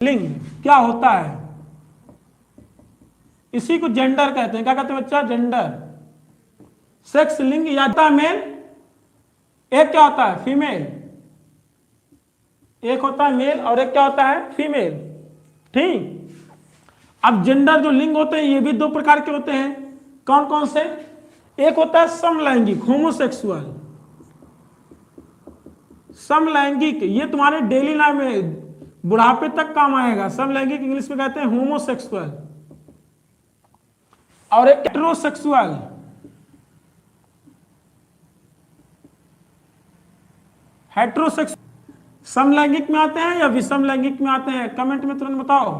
लिंग क्या होता है, इसी को जेंडर कहते हैं। क्या कहते हैं बच्चा? जेंडर। सेक्स लिंग या मेल, एक क्या होता है? फीमेल। एक होता है मेल और एक क्या होता है? फीमेल। ठीक। अब जेंडर जो लिंग होते हैं ये भी दो प्रकार के होते हैं। कौन कौन से? एक होता है समलैंगिक, होमोसेक्सुअल। समलैंगिक ये तुम्हारे डेली लाइफ में बुढ़ापे तक काम आएगा। समलैंगिक इंग्लिश में कहते हैं होमोसेक्सुअल। और एक हेटेरोसेक्सुअल। हेटेरोसेक्सुअल समलैंगिक में आते हैं या विषम लैंगिक में आते हैं? कमेंट में तुरंत बताओ।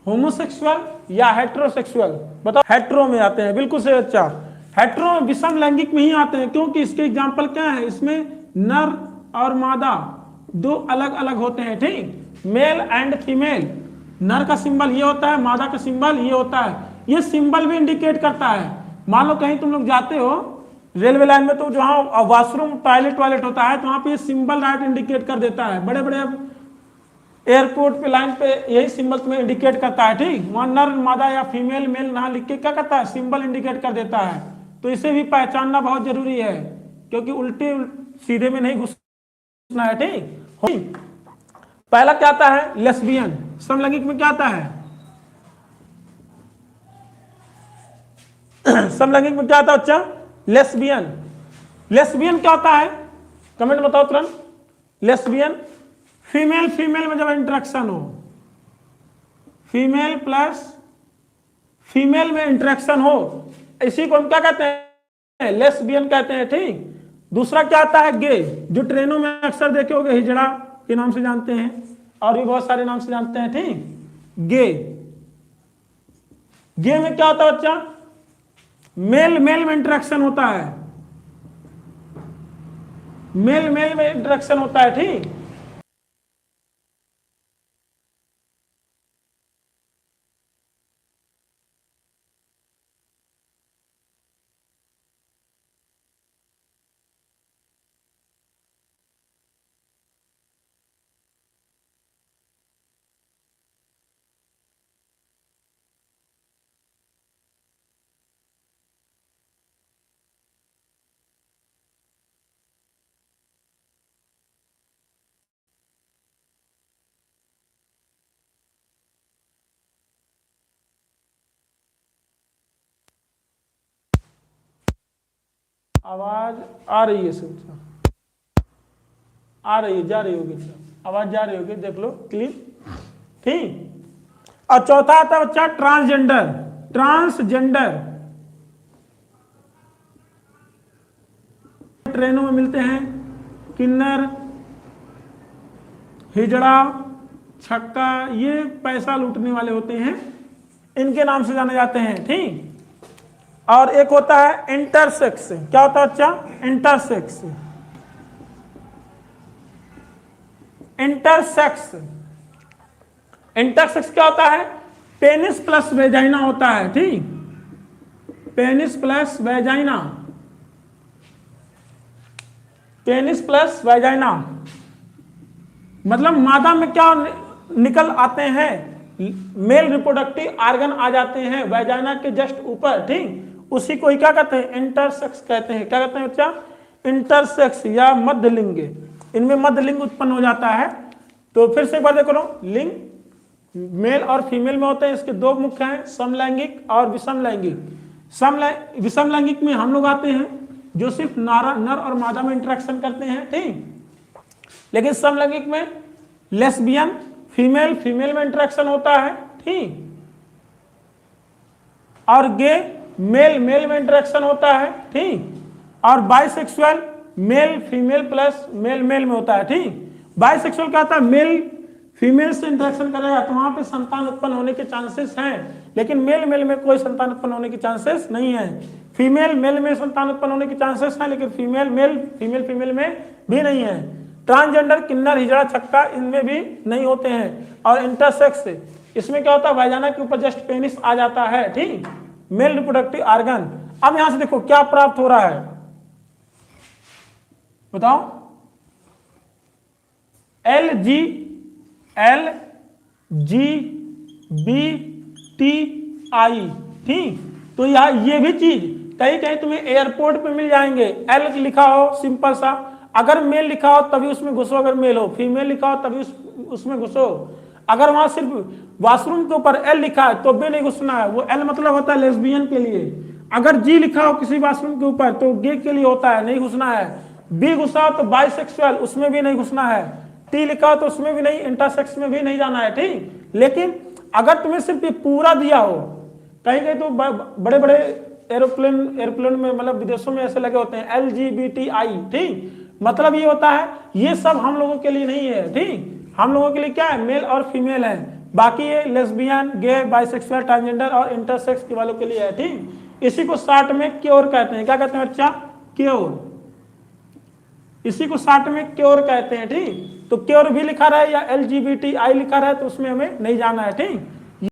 होमोसेक्सुअल या हेटेरोसेक्सुअल? बताओ। हेटेरो में आते हैं, बिल्कुल सही बच्चा। हेटेरो विषम लैंगिक में ही आते हैं, क्योंकि इसके एग्जांपल क्या है? इसमें नर और मादा दो अलग अलग होते हैं। ठीक, मेल एंड फीमेल। नर का सिंबल ये होता है, मादा का सिंबल ये होता है। ये सिंबल भी इंडिकेट करता है। मान लो कहीं तुम लोग जाते हो रेलवे लाइन में, तो जहां वॉशरूम टॉयलेट होता है तो वहां पे ये सिंबल राइट इंडिकेट कर देता है। बड़े बड़े एयरपोर्ट पे लाइन पे यही सिंबल तुम्हें इंडिकेट करता है। ठीक, वहां नर मादा या फीमेल मेल ना लिख के क्या करता है? सिंबल इंडिकेट कर देता है। तो इसे भी पहचानना बहुत जरूरी है, क्योंकि उल्टे सीधे में नहीं घुसना है। ठीक, पहला क्या आता है? लेस्बियन। समलैंगिक में क्या आता है? समलैंगिक में क्या आता है बच्चा? लेस्बियन। लेस्बियन क्या होता है? कमेंट बताओ तुरंत। लेस्बियन फीमेल फीमेल में जब इंटरेक्शन हो, फीमेल प्लस फीमेल में इंटरेक्शन हो, इसी को हम क्या कहते हैं? लेस्बियन कहते हैं। ठीक, दूसरा क्या आता है? गे, जो ट्रेनों में अक्सर देखे होंगे, हिजड़ा के नाम से जानते हैं और भी बहुत सारे नाम से जानते हैं। ठीक, गे। गे में क्या होता है बच्चा? मेल मेल में इंटरेक्शन होता है। मेल मेल में इंटरेक्शन होता है। ठीक, आवाज आ रही है सब? आ रही है, जा रही होगी सब, आवाज जा रही होगी, देख लो क्लिप। ठीक, और चौथा आता है बच्चा ट्रांसजेंडर। ट्रांसजेंडर ट्रेनों में मिलते हैं, किन्नर, हिजड़ा, छक्का, ये पैसा लूटने वाले होते हैं, इनके नाम से जाने जाते हैं। ठीक, और एक होता है इंटरसेक्स। क्या होता है बच्चा? इंटरसेक्स। इंटरसेक्स इंटरसेक्स क्या होता है? पेनिस प्लस वेजाइना होता है। ठीक, penis plus vagina. Penis plus vagina मतलब मादा में क्या निकल आते हैं? मेल रिप्रोडक्टिव आर्गन आ जाते हैं वेजाइना के जस्ट ऊपर। ठीक, उसी को ही क्या कहते हैं? इंटरसेक्स कहते हैं। क्या कहते हैं बच्चा? इंटरसेक्स या मध्यलिंग। इनमें मध्यलिंग उत्पन्न हो जाता है। तो फिर से एक बार देखो, लिंग मेल और फीमेल में होते हैं। इसके दो मुख्य हैं, समलैंगिक और विषम लैंगिक। विषम लैंगिक में हम लोग आते हैं जो सिर्फ नर और मादा में इंटरेक्शन करते हैं। ठीक, लेकिन समलैंगिक में लेस्बियन फीमेल फीमेल में इंटरेक्शन होता है। ठीक, और गे मेल मेल में इंटरेक्शन होता है। ठीक, और bisexual male female plus male male में होता है। ठीक, बाइसेक्सुअल क्या होता है? मेल फीमेल से इंटरेक्शन करेगा तो वहां पे संतान उत्पन्न होने के चांसेस हैं, लेकिन मेल मेल में कोई संतान उत्पन्न होने के चांसेस नहीं है। फीमेल मेल में संतान उत्पन्न होने के चांसेस हैं, लेकिन फीमेल मेल फीमेल फीमेल में भी नहीं है। ट्रांसजेंडर किन्नर हिजड़ा छक्का इनमें भी नहीं होते हैं। और इंटरसेक्स इसमें क्या होता है? वाजाना के ऊपर जस्ट पेनिस आ जाता है। ठीक, मेल रिप्रोडक्टिव आर्गन। अब यहां से देखो क्या प्राप्त हो रहा है, बताओ। G B T I, ठीक। तो यहाँ ये भी चीज कहीं कहीं तुम्हें एयरपोर्ट पे मिल जाएंगे। एल लिखा हो सिंपल सा, अगर मेल लिखा हो तभी उसमें घुसो, अगर मेल हो, फीमेल लिखा हो तभी उसमें घुसो। अगर वहां सिर्फ वॉशरूम के ऊपर एल लिखा है तो भी नहीं घुसना है, वो एल मतलब होता है लेस्बियन के लिए। अगर जी लिखा हो किसी वॉशरूम के ऊपर तो गे के लिए होता है, नहीं घुसना है। बी घुसा हो तो बाइसेक्सुअल, उसमें भी नहीं घुसना है। टी लिखा हो तो उसमें भी नहीं, इंटरसेक्स में भी नहीं जाना है, ठीक। लेकिन अगर तुम्हें सिर्फ ये पूरा दिया हो, कहीं कहीं तो बड़े बड़े एरोप्लेन में मतलब विदेशों में ऐसे लगे होते हैं LGBTI, ठीक। मतलब ये होता है ये सब हम लोगों के लिए नहीं है, ठीक। हम लोगों के लिए क्या है, मेल और फीमेल है। बाकी ये लेस्बियन, गे, बाइसेक्सुअल, ट्रांसजेंडर और इंटरसेक्स के वालों के लिए है, ठीक। इसी को शॉर्ट में क्योर कहते हैं। क्या कहते हैं बच्चा? क्योर। इसी को शॉर्ट में क्योर कहते हैं, ठीक। तो क्योर भी लिखा रहे या LGBTI लिखा रहे तो उसमें हमें नहीं जाना है, ठीक।